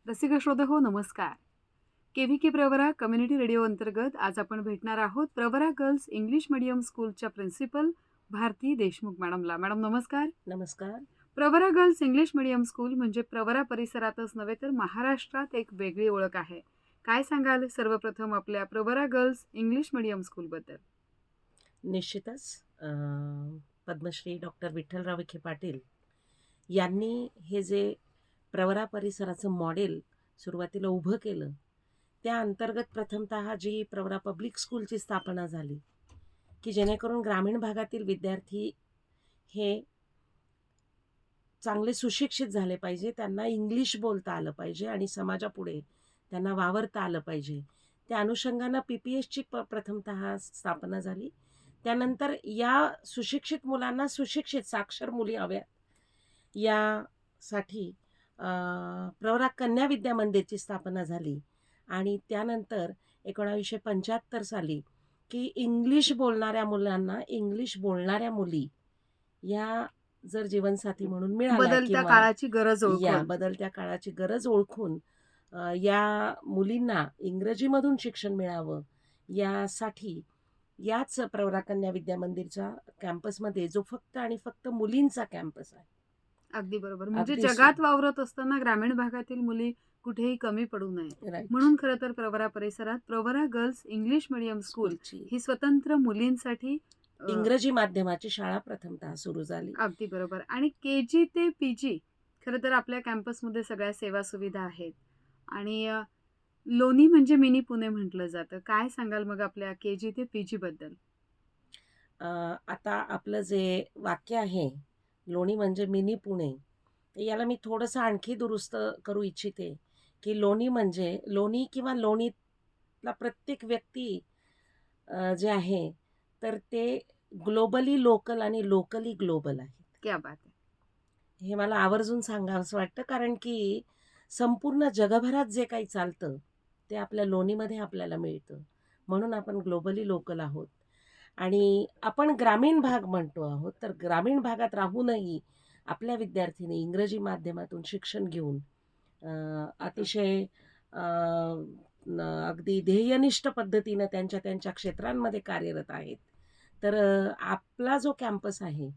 रसिक श्रोते हो नमस्कार. के प्रवरा कम्युनिटी रेडिओ अंतर्गत आज आपण भेटणार आहोत प्रवरा गर्ल्स इंग्लिश मीडियम स्कूलच्या प्रिन्सिपल भारती देशमुख मॅडमला. मॅडम नमस्कार. नमस्कार. Pravara girls English medium school म्हणजे प्रवरा परिसरातच नव्हे तर महाराष्ट्रात एक वेगळी ओळख आहे. काय सांगाल सर्वप्रथम आपल्या प्रवरा गर्ल्स इंग्लिश मीडियम स्कूलबद्दल? निश्चितच पद्मश्री डॉक्टर विठ्ठलराव विखे पाटील यांनी हे जे प्रवरा परिसराचं मॉडेल सुरुवातीला उभं केलं, त्या अंतर्गत प्रथमतः जी प्रवरा पब्लिक स्कूलची स्थापना झाली, की जेणेकरून ग्रामीण भागातील विद्यार्थी हे चांगले सुशिक्षित झाले पाहिजे, त्यांना इंग्लिश बोलता आलं पाहिजे आणि समाजापुढे त्यांना वावरता आलं पाहिजे. त्या अनुषंगानं PPSची प्रथमतः स्थापना झाली. त्यानंतर या सुशिक्षित मुलांना सुशिक्षित साक्षर मुली हव्यात, यासाठी प्रवरा कन्या विद्या मंदिरची स्थापना झाली आणि त्यानंतर 1975 साली की इंग्लिश बोलणाऱ्या मुलांना इंग्लिश बोलणाऱ्या मुली या जर जीवनसाथी म्हणून मिळाल्या बदलत्या किंवा काळाची गरज या ओळखून. बदलत्या काळाची गरज ओळखून या मुलींना इंग्रजीमधून शिक्षण मिळावं यासाठी याच प्रवरा कन्या विद्या मंदिरच्या कॅम्पसमध्ये जो फक्त आणि फक्त मुलींचा कॅम्पस आहे. अगदी बरोबर. म्हणजे अगदी जगात वावरत असताना ग्रामीण भागातील मुली कुठेही कमी पडू नये राईट. म्हणून खरं तर प्रवरा परिसरात Pravara girls English medium school स्कूलची ही स्वतंत्र मुलींसाठी इंग्रजी माध्यमाची शाळा प्रथमतः सुरू झाली. अगदी बरोबर. आणि KG ते PG खरं तर आपल्या कॅम्पसमध्ये सगळ्या सेवा सुविधा आहेत. आणि लोणी म्हणजे मिनी पुणे म्हटलं जातं. काय सांगाल मग आपल्या KG ते PG बद्दल? आता आपलं जे वाक्य आहे, लोणी म्हणजे मिनी पुणे, तर याला मी थोडंसं आणखी दुरुस्त करू इच्छिते, की लोणी म्हणजे लोणी किंवा लोणीतला प्रत्येक व्यक्ती जे आहे, तर ते ग्लोबली लोकल आणि लोकली ग्लोबल आहे. क्या बात है. हे मला आवर्जून सांगावंसं वाटतं, कारण की संपूर्ण जगभरात जे काही चालतं, ते आपल्या लोणीमध्ये आपल्याला मिळतं. म्हणून आपण ग्लोबली लोकल आहोत. आणि आपण ग्रामीण भाग म्हणतो आहोत, तर ग्रामीण भागात राहूनही आपल्या विद्यार्थ्यांनी इंग्रजी माध्यमातून शिक्षण घेऊन अतिशय अ, अगदी ध्येयनिष्ठ पद्धतीनं त्यांच्या त्यांच्या क्षेत्रांमध्ये कार्यरत आहेत. तर आपला जो कॅम्पस आहे,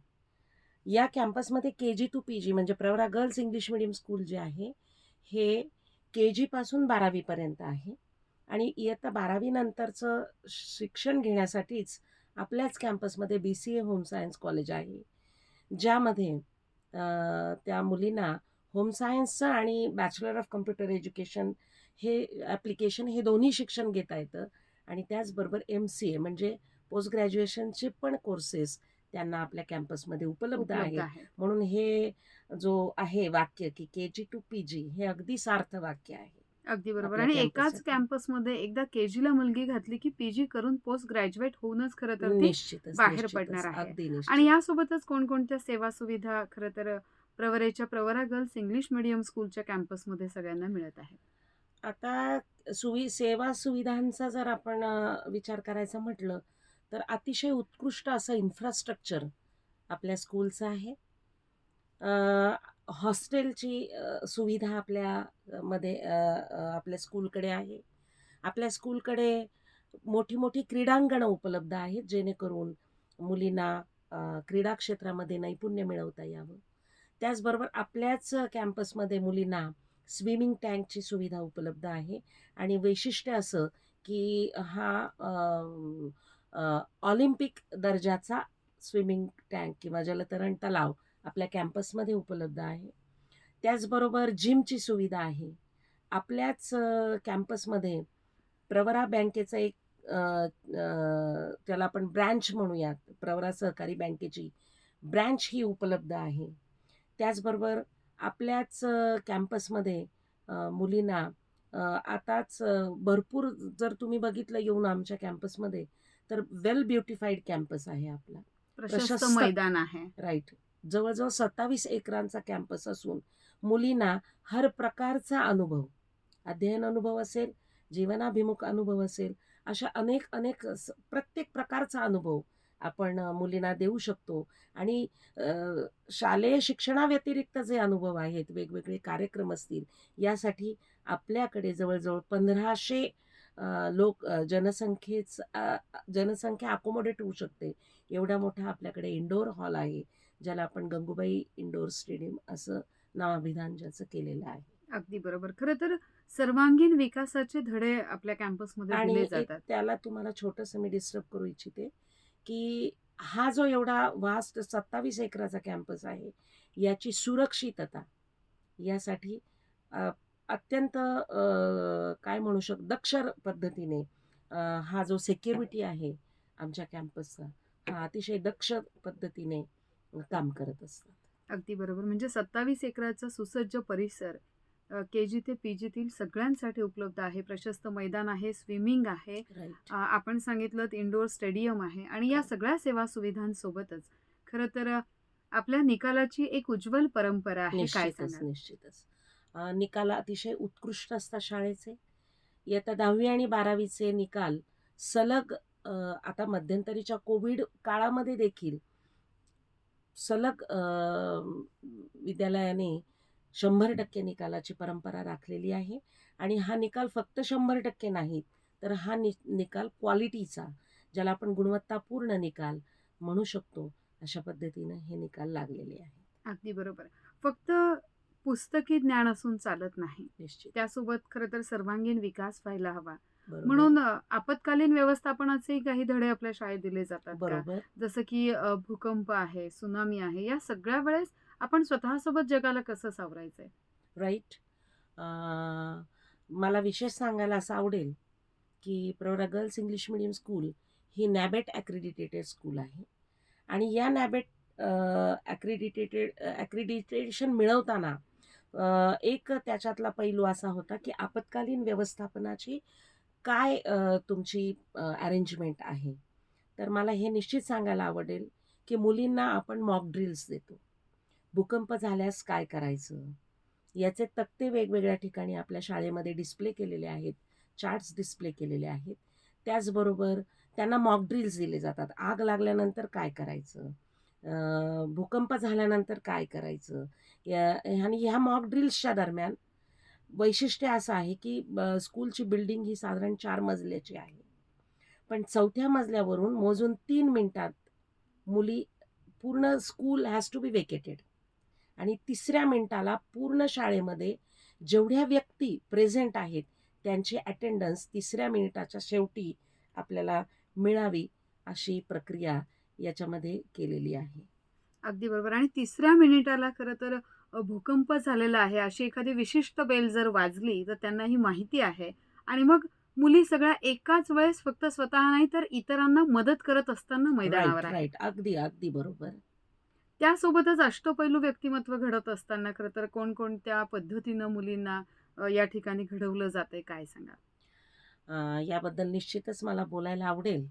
या कॅम्पसमध्ये KG टू PG म्हणजे Pravara girls English medium school जे आहे, हे KG पासून 12वी पर्यंत आहे आणि इयत्ता 12वी नंतरचं शिक्षण घेण्यासाठीच आपल्याच कॅम्पसमध्ये BCA होम सायन्स कॉलेज आहे, ज्यामध्ये त्या मुलींना होम सायन्सचं आणि बॅचलर ऑफ कम्प्युटर एज्युकेशन हे ॲप्लिकेशन हे दोन्ही शिक्षण घेता येतं आणि त्याचबरोबर MCA म्हणजे पोस्ट ग्रॅज्युएशनचे पण कोर्सेस त्यांना आपल्या कॅम्पसमध्ये उपलब्ध उपलब्ध आहेत. आहे. म्हणून हे जो आहे वाक्य की KG टू PG हे अगदी सार्थ वाक्य आहे अगदी बरोबर. आपल्या आणि एकाच कॅम्पससाठी. कॅम्पसमध्ये एकदा KGला मुलगी घातली की PG करून पोस्ट ग्रॅज्युएट होऊनच खरं तर ती निश्चितच, बाहेर पडणार निश्चितच. आहे. अगदी आणि निश्चित. यासोबतच कोणकोणत्या सेवा सुविधा खरं तर प्रवरेच्या प्रवरा गर्ल्स इंग्लिश मीडियम स्कूलच्या कॅम्पसमध्ये सगळ्यांना मिळत आहे? आता सेवा सुविधांचा जर आपण विचार करायचा म्हटलं, तर अतिशय उत्कृष्ट असं इन्फ्रास्ट्रक्चर आपल्या स्कूलचं आहे. हॉस्टेलची सुविधा मध्ये आपल्या स्कूलकडे आहे. आपल्या स्कूलकडे मोठी-मोठी क्रीडांगणं उपलब्ध आहेत, जेणेकरून मुलींना क्रीडा क्षेत्रामध्ये नैपुण्य मिळवता यावं. त्याचबरोबर आपल्याच कॅम्पसमध्ये मुलींना स्विमिंग टँकची सुविधा उपलब्ध आहे आणि वैशिष्ट्य असं, की हा ऑलिम्पिक दर्जाचा स्विमिंग टँक किंवा जलतरण तलाव आपल्या कॅम्पसमध्ये उपलब्ध आहे. त्याचबरोबर जिमची सुविधा आहे. आपल्याच कॅम्पसमध्ये प्रवरा बँकेचं एक अ, अ, त्याला आपण ब्रँच म्हणूयात, प्रवरा सहकारी बँकेची ब्रँच ही उपलब्ध आहे. त्याचबरोबर आपल्याच कॅम्पसमध्ये मुलींना आताच भरपूर जर तुम्ही बघितलं येऊन आमच्या कॅम्पसमध्ये, तर वेल ब्युटिफाईड कॅम्पस आहे आपला. प्रशस्त प्रशस्त मैदान आहे. राईट. जवळ-जवळ 27 एकरांचा कॅम्पस असून मुलींना हर प्रकारचा अनुभव, अध्ययन अनुभव असेल, जीवनाभिमुख अनुभव असेल, अशा अनेक-अनेक प्रत्येक प्रकारचा अनुभव आपण मुलींना देऊ शकतो. आणि अ, शालेय शिक्षणाव्यतिरिक्त जे अनुभव आहेत, वेगवेगळे कार्यक्रम असतील, यासाठी आपल्याकडे जवळ-जवळ 1500 लोक जनसंख्या अकोमोडेट होऊ शकते, एवढा मोठा आपल्याकडे इंडोर हॉल आहे, ज्याला आपण गंगूबाई इंडोर स्टेडियम असं नामाभिधान ज्याचं केलेलं आहे. अगदी बरोबर. खरं तर सर्वांगीण विकासाचे धडे आपल्या कॅम्पसमध्ये आणि दिले एक जातात. त्याला तुम्हाला छोटंसं मी डिस्टर्ब करू इच्छिते, की हा जो एवढा वास्ट 27 एकराचा कॅम्पस आहे, याची सुरक्षितता यासाठी अत्यंत काय म्हणू दक्ष पद्धतीने हा जो सिक्युरिटी आहे आमच्या कॅम्पसचा, हा अतिशय दक्ष पद्धतीने काम करत असतात. अगदी बरोबर. म्हणजे 27 एकराचा सुसज्ज परिसर के-जी ते पी-जीतील सगळ्यांसाठी उपलब्ध आहे. प्रशस्त मैदान आहे, स्विमिंग आहे. राईट. आपण सांगितलंत इंडोर स्टेडियम आहे आणि या सगळ्या सेवा सुविधांसोबतच खरं तर आपल्या निकालाची एक उज्ज्वल परंपरा आहे. काय निश्चितच, सांगाल? निश्चितच. निकाल अतिशय उत्कृष्ट असतात शाळेचे. इयत्ता 10वी आणि 12वीचे निकाल सलग आता मध्यंतरीच्या कोविड काळामध्ये देखील सलग विद्यालयाने 100% निकालाची परंपरा राखलेली आहे. आणि हा निकाल फक्त 100% नाही, तर हा निकाल क्वालिटीचा, ज्याला आपण गुणवत्तापूर्ण निकाल म्हणू शकतो, अशा पद्धतीनं हे निकाल लागलेले आहेत. अगदी बरोबर. फक्त पुस्तकी ज्ञान असून चालत नाही. निश्चित. त्यासोबत खरं तर सर्वांगीण विकास व्हायला हवा. बरोबर. म्हणून आपत्कालीन व्यवस्थापनाचे काही धडे आपल्या शाळेत दिले जातात का? बरोबर. जसं की भूकंप आहे, सुनामी आहे, या सगळ्या वेळेस आपण स्वतःसोबत जगाला कसं सावरायचंय? राईट. मला विशेष सांगायला असं आवडेल, की Pravara girls English medium school ही नॅबेट ॲक्रेडिटेटेड स्कूल आहे. आणि या नॅबेट ॲक्रेडिटेशन मिळवताना एक त्याच्यातला पैलू असा होता, की आपत्कालीन व्यवस्थापनाची काय तुमची अरेंजमेंट आहे. तर मला हे निश्चित सांगायला आवडेल, की मुलींना आपण मॉक ड्रिल्स देतो. भूकंप झाल्यास काय करायचं? याचे तक्ते वेगवेगळ्या ठिकाणी आपल्या शाळेमध्ये डिस्प्ले केलेले आहेत, चार्ट्स डिस्प्ले केलेले आहेत. त्याचबरोबर त्यांना मॉक ड्रिल्स दिले जातात. आग लागल्यानंतर काय करायचं? भूकंप झाल्यानंतर काय करायचं? आणि ह्या मॉक ड्रिल्सच्या दरम्यान वैशिष्ट्य असं आहे, की स्कूलची बिल्डिंग ही साधारण 4 मजल्याची आहे. पण 4थ्या मजल्यावरून मोजून 3 मिनिटात मुली पूर्ण school has to be vacated. आणि 3ऱ्या मिनिटाला पूर्ण शाळेमध्ये जेवढ्या व्यक्ती प्रेझेंट आहेत, त्यांची अटेंडन्स 3ऱ्या मिनिटाच्या शेवटी आपल्याला मिळावी, अशी प्रक्रिया याच्यामध्ये केलेली आहे. अगदी बरोबर. आणि 3ऱ्या मिनिटाला खरं तर भूकंप झालेला आहे अशी एखादी विशिष्ट बेल जर वाजली तर त्यांना ही माहिती आहे आणि मग मुली सगळ्या एकाच वेळेस फक्त स्वतः नाही तर इतरांना मदत करत असताना मैदानावर राईट, आहे. राईट. अगदी, अगदी बरोबर. त्यासोबतच अष्टपैलू व्यक्तिमत्व घडत असताना खरं तर कोणकोणत्या पद्धतीनं मुलींना या ठिकाणी घडवलं जातंय, काय सांगाल? याबद्दल निश्चितच मला बोलायला आवडेल.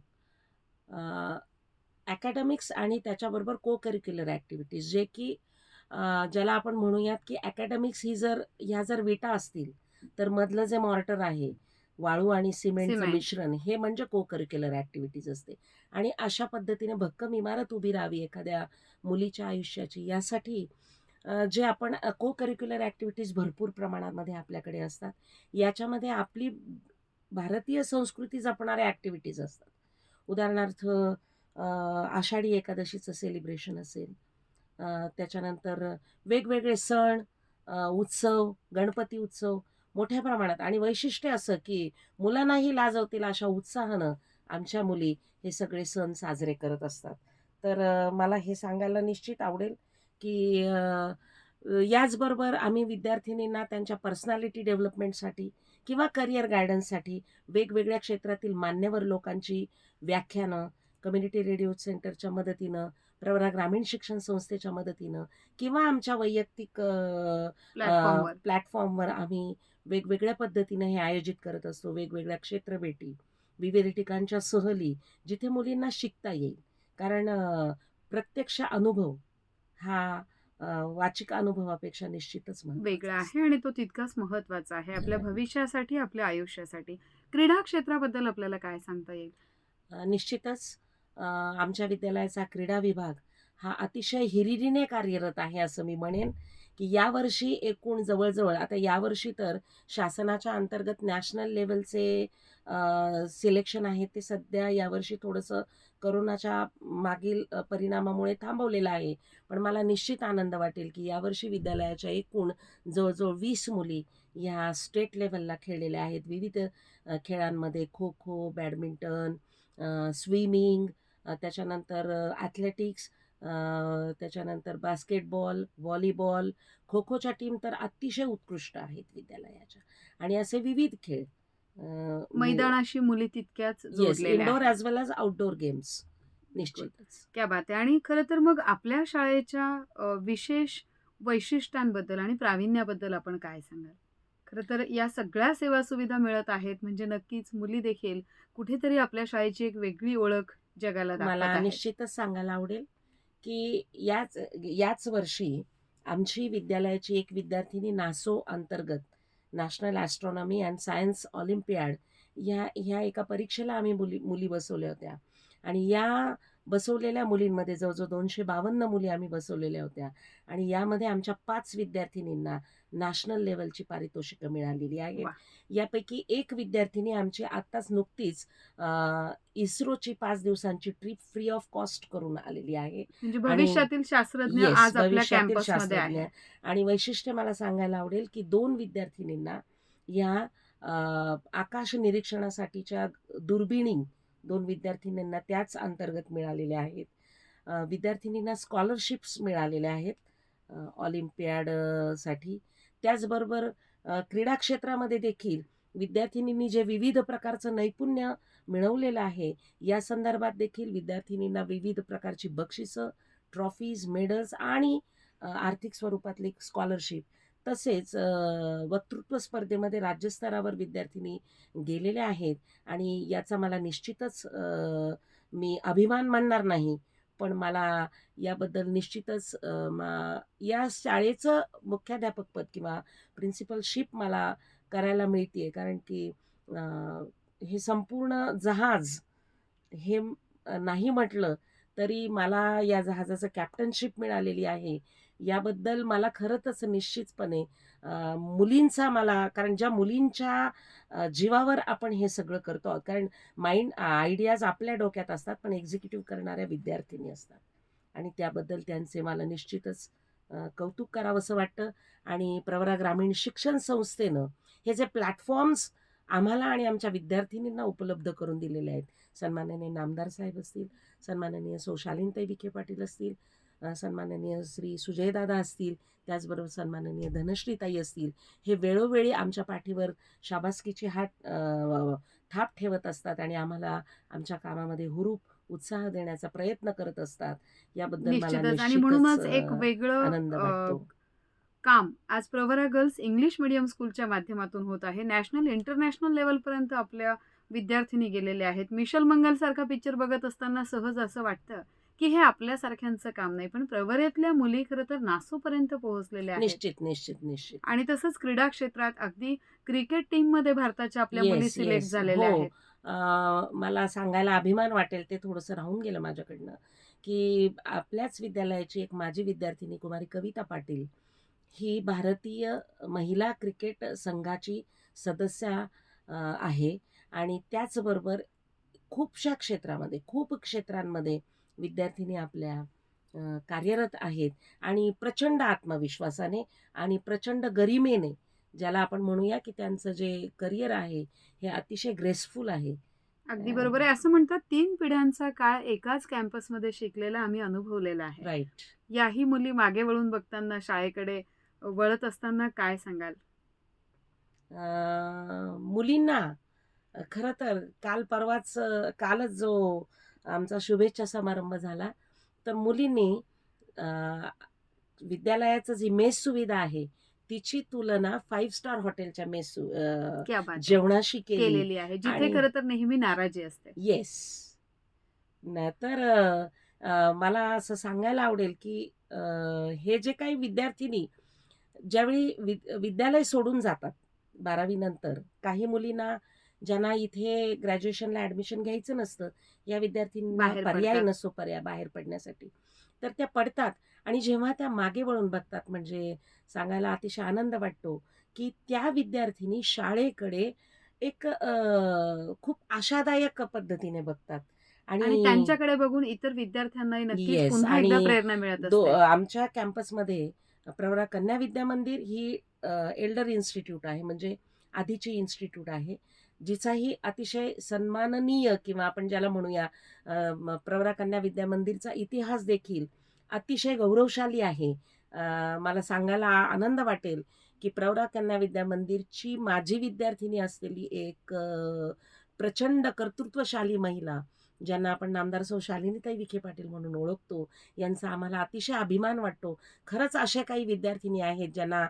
अकॅडमिक्स आणि त्याच्याबरोबर को करिक्युलर ॲक्टिव्हिटीज, जे की ज्याला आपण म्हणूयात, की अकॅडमिक्स ह्या जर विटा असतील, तर मधलं जे मॉर्टर आहे, वाळू आणि सिमेंटचं सिमेंट. मिश्रण, हे म्हणजे को करिक्युलर ॲक्टिव्हिटीज असते. आणि अशा पद्धतीने भक्कम इमारत उभी राहावी एखाद्या मुलीच्या आयुष्याची, यासाठी जे आपण को करिक्युलर ॲक्टिव्हिटीज भरपूर प्रमाणामध्ये आपल्याकडे असतात. याच्यामध्ये आपली भारतीय संस्कृती जपणाऱ्या ॲक्टिव्हिटीज असतात. उदाहरणार्थ आषाढी एकादशीचं सेलिब्रेशन असेल, त्याच्यानंतर वेगवेगळे सण, उत्सव, गणपती उत्सव मोठ्या प्रमाणात, आणि वैशिष्ट्य असं, की मुलांनाही लाजवतील अशा उत्साहानं आमच्या मुली हे सगळे सण साजरे करत असतात. तर मला हे सांगायला निश्चित आवडेल, की याचबरोबर आम्ही विद्यार्थिनींना त्यांच्या पर्सनॅलिटी डेव्हलपमेंटसाठी किंवा करिअर गायडन्ससाठी वेगवेगळ्या क्षेत्रातील मान्यवर लोकांची व्याख्यानं कम्युनिटी रेडिओ सेंटरच्या मदतीनं, प्रवरा ग्रामीण शिक्षण संस्थेच्या मदतीनं किंवा आमच्या वैयक्तिक प्लॅटफॉर्मवर. प्लॅटफॉर्मवर आम्ही वेगवेगळ्या पद्धतीनं हे आयोजित करत असतो. वेगवेगळ्या क्षेत्रभेटी, विविध ठिकाणच्या सहली, जिथे मुलींना शिकता येईल. कारण प्रत्यक्ष अनुभव हा वाचिक अनुभवापेक्षा निश्चितच महत्त्वाचा वेगळा असतो. आहे आणि तो तितकाच महत्वाचा आहे आपल्या भविष्यासाठी, आपल्या आयुष्यासाठी. क्रीडा क्षेत्राबद्दल आपल्याला काय सांगता येईल? निश्चितच आमच्या विद्यालयाचा क्रीडा विभाग हा अतिशय हिरिरीने कार्यरत आहे असं मी म्हणेन, की यावर्षी एकूण जवळ-जवळ आता यावर्षी तर शासनाच्या अंतर्गत नॅशनल लेव्हलचे सिलेक्शन आहे ते सध्या यावर्षी थोडंसं कोरोनाच्या मागील परिणामामुळे थांबवलेलं आहे. पण मला निश्चित आनंद वाटेल, की यावर्षी विद्यालयाच्या एकूण जवळ-जवळ 20 मुली ह्या स्टेट लेव्हलला खेळलेल्या आहेत. विविध खेळांमध्ये खो-खो, बॅडमिंटन, स्विमिंग, त्याच्यानंतर ॲथलेटिक्स, त्याच्यानंतर बास्केटबॉल, व्हॉलीबॉल, खो-खोच्या टीम तर अतिशय उत्कृष्ट आहेत विद्यालयाच्या आणि असे विविध खेळ मी मैदानाशी मुली तितक्याच येस, जोडलेल्या इनडोअर आहेत. ॲज वेल ॲज आउटडोअर गेम्स गुड. निश्चितच. क्या बात आहे! आणि खरं तर मग आपल्या शाळेच्या विशेष वैशिष्ट्यांबद्दल आणि प्रावीण्याबद्दल आपण काय सांगाल? खरं तर या सगळ्या सेवा सुविधा मिळत आहेत म्हणजे नक्कीच मुली देखील कुठेतरी आपल्या शाळेची एक वेगळी ओळख जगाला दाखवत मला आहेत. निश्चितच सांगायला आवडेल, की याच याच वर्षी आमची विद्यालयाची एक विद्यार्थिनी नासो अंतर्गत national astronomy and science Olympiad ह्या एका परीक्षेला आम्ही मुली मुली बसवल्या होत्या आणि या बसवलेल्या मुलींमध्ये जवळ-जवळ 252 मुली आम्ही बसवलेल्या होत्या आणि यामध्ये आमच्या 5 विद्यार्थिनींना नॅशनल लेव्हलची पारितोषिकं मिळालेली आहेत. वाह! यापैकी एक विद्यार्थिनी आमची आत्ताच नुकतीच इस्रोची 5 दिवसांची ट्रिप फ्री ऑफ कॉस्ट करून आलेली आहे म्हणजे आणि भविष्यातील शास्त्रज्ञ येस, आज आपल्या भविष्यातील कॅम्पसमध्ये शास्त्रज्ञ आहे. आणि वैशिष्ट्य मला सांगायला आवडेल, की 2 विद्यार्थिनींना या आकाश निरीक्षणासाठीच्या दुर्बिणी 2 विद्यार्थिनींना त्याच अंतर्गत मिळालेल्या आहेत. विद्यार्थिनींना स्कॉलरशिप्स मिळालेल्या आहेत ऑलिम्पियाड साठी. त्याचबरोबर क्रीडा क्षेत्रामध्ये देखील विद्यार्थिनींनी जे विविध प्रकारचं नैपुण्य मिळवलेलं आहे, या संदर्भात देखील विद्यार्थिनींना विविध प्रकारची बक्षिसं, ट्रॉफीज, मेडल्स आणि आर्थिक स्वरूपातली स्कॉलरशिप तसेच वक्तृत्व स्पर्धेमध्ये राज्यस्तरावर विद्यार्थिनी गेलेल्या आहेत आणि याचा मला निश्चितच मी अभिमान मानणार नाही, पण मला याबद्दल निश्चितच या शाळेचं मुख्याध्यापकपद किंवा प्रिन्सिपलशिप मला करायला मिळते कारण की हे संपूर्ण जहाज हे नाही म्हटलं तरी मला या जहाजाचं कॅप्टनशिप मिळालेली आहे. याबद्दल मला खरंच निश्चितपणे मुलींचा मला कारण ज्या मुलींच्या जीवावर आपण हे सगळं करतो आहोत. कारण आयडियाज आपल्या डोक्यात असतात, पण एक्झिक्युटिव्ह करणाऱ्या विद्यार्थिनी असतात आणि त्याबद्दल त्यांचे मला निश्चितच कौतुक करावंसं वाटतं आणि प्रवरा ग्रामीण शिक्षण संस्थेनं हे जे प्लॅटफॉर्म्स आम्हाला आणि आमच्या विद्यार्थिनींना उपलब्ध करून दिलेले आहेत. सन्माननीय नामदार साहेब असतील, सन्माननीय सौ शालीनताई विखे पाटील असतील, सन्माननीय श्री सुजयदादा असतील, त्याचबरोबर सन्माननीय धनश्रीताई असतील. हे वेळोवेळी आमच्या पाठीवर शाबासकीची थाप ठेवत असतात आणि आम्हाला आमच्या कामामध्ये हुरूप, उत्साह देण्याचा प्रयत्न करत असतात. याबद्दल मला निश्चितच आणि निश्चितच म्हणूनच एक वेगळं आनंद वाटतो. काम आज प्रवरा गर्ल्स इंग्लिश मीडियम स्कूलच्या माध्यमातून होत आहे. नॅशनल, इंटरनॅशनल लेव्हलपर्यंत आपल्या विद्यार्थिनी गेलेल्या आहेत. मिशेल मंगलसारखा पिक्चर बघत असताना सहज असं वाटतं, की हे आपल्यासारख्यांचं काम नाही. पण प्रवऱ्यातल्या मुली खरं तर नासोपर्यंत पोहोचलेल्या आहेत. निश्चित, निश्चित, निश्चित. आणि तसंच क्रीडा क्षेत्रात अगदी क्रिकेट टीममध्ये भारताच्या आपल्या मुली येस, सिलेक्ट येस. झालेल्या हो. आहेत. मला सांगायला अभिमान वाटेल, ते थोडंसं राहून गेलं माझ्याकडनं, की आपल्याच विद्यालयाची एक माजी विद्यार्थिनी कुमारी कविता पाटील, ही भारतीय महिला क्रिकेट संघाची सदस्य आहे आणि त्याचबरोबर खूप क्षेत्रांमध्ये विद्यार्थिनी आपल्या कार्यरत आहेत आणि प्रचंड आत्मविश्वासाने आणि प्रचंड गरिमेने ज्याला आपण म्हणूया, की त्यांचं जे करिअर आहे, हे अतिशय ग्रेसफुल आहे. अगदी बरोबर आहे. असं म्हणतात 3 पिढ्यांचा काळ एकाच कॅम्पसमध्ये शिकलेला आम्ही अनुभवलेला आहे. राइट. याही मुली मागे वळून बघताना शाळेकडे वळत असताना काय सांगाल? मुलींना खरं तर कालच जो आमचा शुभेच्छा समारंभ झाला, तर मुलींनी अ, विद्यालयाचं जी मेस सुविधा आहे, तिची तुलना 5 स्टार हॉटेलच्या क्या बात है! जेवणाशी केली केलेली आहे. जिथे आणि खरं तर नेहमी नाराजी असते. येस. नाहीतर मला असं सांगायला आवडेल, की हे जे काही विद्यार्थिनी ज्यावेळी विद्यालय सोडून जातात 12वी नंतर, काही मुलींना ज्यांना इथे ग्रॅज्युएशनला ॲडमिशन घ्यायचं नसतं, या विद्यार्थ्यांना बाहेर पर्याय पडतात. नसतो बाहेर पडण्यासाठी. तर त्या पडतात आणि जेव्हा त्या मागे वळून बघतात म्हणजे सांगायला अतिशय आनंद वाटतो, की त्या विद्यार्थिनी शाळेकडे एक खूप आशादायक पद्धतीने बघतात आणि आणि त्यांच्याकडे बघून इतर विद्यार्थ्यांनाही नक्कीच येस पुन्हा एकदा आणि प्रेरणा मिळत असते. आमच्या कॅम्पसमध्ये प्रवरा कन्या विद्या मंदिर ही एल्डर इन्स्टिट्यूट आहे, म्हणजे आधीची इन्स्टिट्यूट आहे, जिचाही अतिशय सन्माननीय किंवा आपण ज्याला म्हणूया प्रवरा कन्या विद्या मंदिरचा इतिहास देखील अतिशय गौरवशाली आहे. मला सांगायला आनंद वाटेल, की प्रवरा कन्या विद्या मंदिरची माझी विद्यार्थिनी असलेली एक प्रचंड कर्तृत्वशाली महिला, ज्यांना आपण नामदार सौ शालिनीताई विखे पाटील म्हणून ओळखतो, यांचा आम्हाला अतिशय अभिमान वाटतो. खरंच अशा काही विद्यार्थिनी आहेत ज्यांना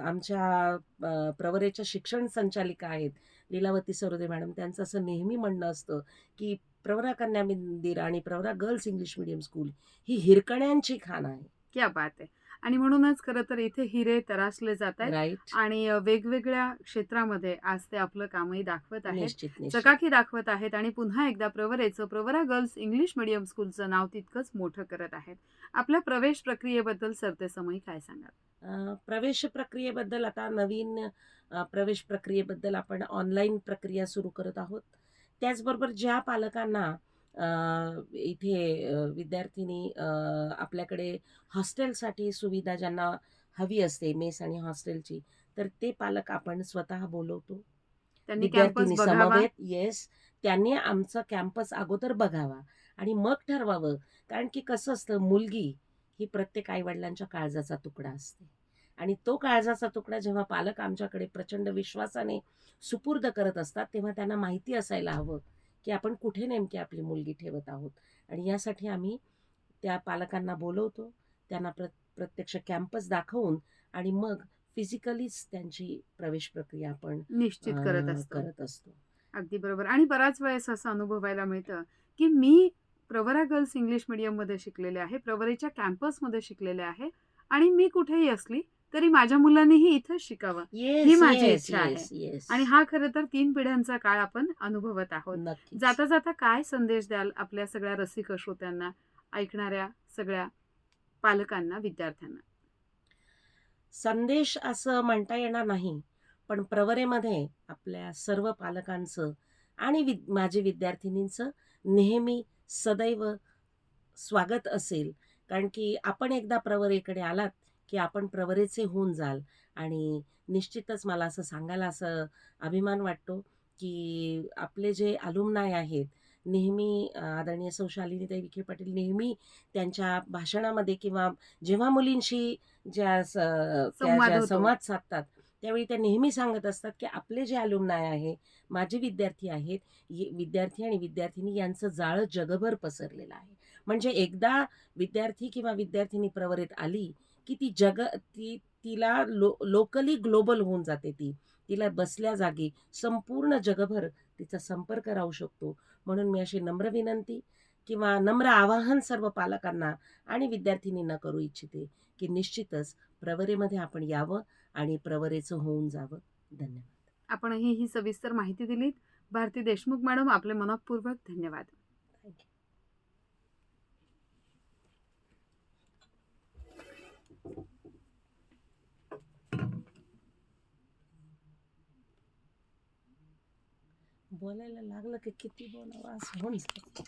आमच्या प्रवरेच्या शिक्षण संचालिका आहेत, लीलावती सरोदे मॅडम, त्यांचं असं नेहमी म्हणणं असतं, की प्रवरा कन्या मंदिर आणि Pravara girls English medium school ही हिरकण्यांची खाण आहे. क्या बात आहे! आणि म्हणूनच खरं तर इथे हिरे तरासले जातायत राइट? आणि वेगवेगळ्या क्षेत्रामध्ये आज ते आपलं कामही दाखवत आहेत. निश्चित, निश्चित. चकाकी दाखवत आहेत आणि पुन्हा एकदा प्रवरा गर्ल्स इंग्लिश मीडियम स्कूलचं नाव तितकंच मोठं करत आहेत. आपल्या प्रवेश प्रक्रियेबद्दल सरतेसमयी काय सांगाल? प्रवेश प्रक्रियेबद्दल आता नवीन प्रवेश प्रक्रियेबद्दल आपण ऑनलाईन प्रक्रिया सुरू करत आहोत. त्याचबरोबर ज्या पालकांना इथे विद्यार्थिनी आपल्याकडे हॉस्टेलसाठी सुविधा ज्यांना हवी असते, मेस आणि हॉस्टेलची, तर ते पालक आपण स्वतः बोलवतो. त्यांनी कॅम्पस विद्यार्थिनी बघावा. समवेत येस, त्यांनी आमचा कॅम्पस अगोदर बघावा आणि मग ठरवावं. कारण की कसं असतं, मुलगी ही प्रत्येक आई-वडिलांच्या काळजाचा तुकडा असते आणि तो काळजाचा तुकडा जेव्हा पालक आमच्याकडे प्रचंड विश्वासाने सुपूर्द करत असतात, तेव्हा त्यांना माहिती असायला हवं, की आपण कुठे नेमकी आपली मुलगी ठेवत आहोत आणि यासाठी आम्ही त्या पालकांना बोलवतो. त्यांना प्रत्यक्ष कॅम्पस दाखवून आणि मग फिजिकलीच त्यांची प्रवेश प्रक्रिया आपण निश्चित करत असतो. करत असतो. अगदी बरोबर आणि बराच वेळेस असं अनुभवायला मिळतं, की मी प्रवरा गर्ल्स इंग्लिश मीडियममध्ये शिकलेले आहे, प्रवरेच्या कॅम्पसमध्ये शिकलेले आहे आणि मी कुठेही असली तरी माझ्या मुलांनीही इथंच शिकावं, ही येस, माझी येस, इच्छा आहे. Yes, yes. आणि हा खरं तर 3 पिढ्यांचा काळ आपण अनुभवत आहोत. नक्कीच. जाता-जाता काय संदेश द्याल आपल्या सगळ्या रसिक श्रोत्यांना, ऐकणाऱ्या सगळ्या पालकांना, विद्यार्थ्यांना? संदेश असं म्हणता येणार नाही, पण प्रवरेमध्ये आपल्या सर्व पालकांचं आणि माझे विद्यार्थिनींचं नेहमी सदैव स्वागत असेल. कारण की आपण एकदा प्रवरेकडे आलात, की आपण प्रवरेचे होऊन जाल आणि निश्चितच मला असं सांगायला असं अभिमान वाटतो, की आपले जे अल्युमनाय आहेत, नेहमी आदरणीय सौ शालिनीताई विखे पाटील नेहमी त्यांच्या भाषणामध्ये किंवा जेव्हा मुलींशी त्या संवाद ज्या होतो. संवाद साधतात, त्यावेळी त्या नेहमी सांगत असतात, की आपले जे अल्युमनाय आहे, माझे विद्यार्थी आहेत, विद्यार्थी आणि विद्यार्थिनी यांचं जाळं जगभर पसरलेलं आहे. म्हणजे एकदा विद्यार्थी किंवा विद्यार्थिनी प्रवरेत आली, की तिला लोकली ग्लोबल होऊन जाते ती. तिला बसल्या जागी संपूर्ण जगभर तिचा संपर्क राहू शकतो. म्हणून मी अशी नम्र विनंती किंवा नम्र आवाहन सर्व पालकांना आणि विद्यार्थिनींना करू इच्छिते, की निश्चितच प्रवरेमध्ये आपण यावं आणि प्रवरेचं होऊन जावं. धन्यवाद. आपणही ही सविस्तर माहिती दिलीत. भारती देशमुख मॅडम, आपले मनःपूर्वक धन्यवाद. Thank you. बोलायला लागलं की किती बोलावं असं होऊन जातं.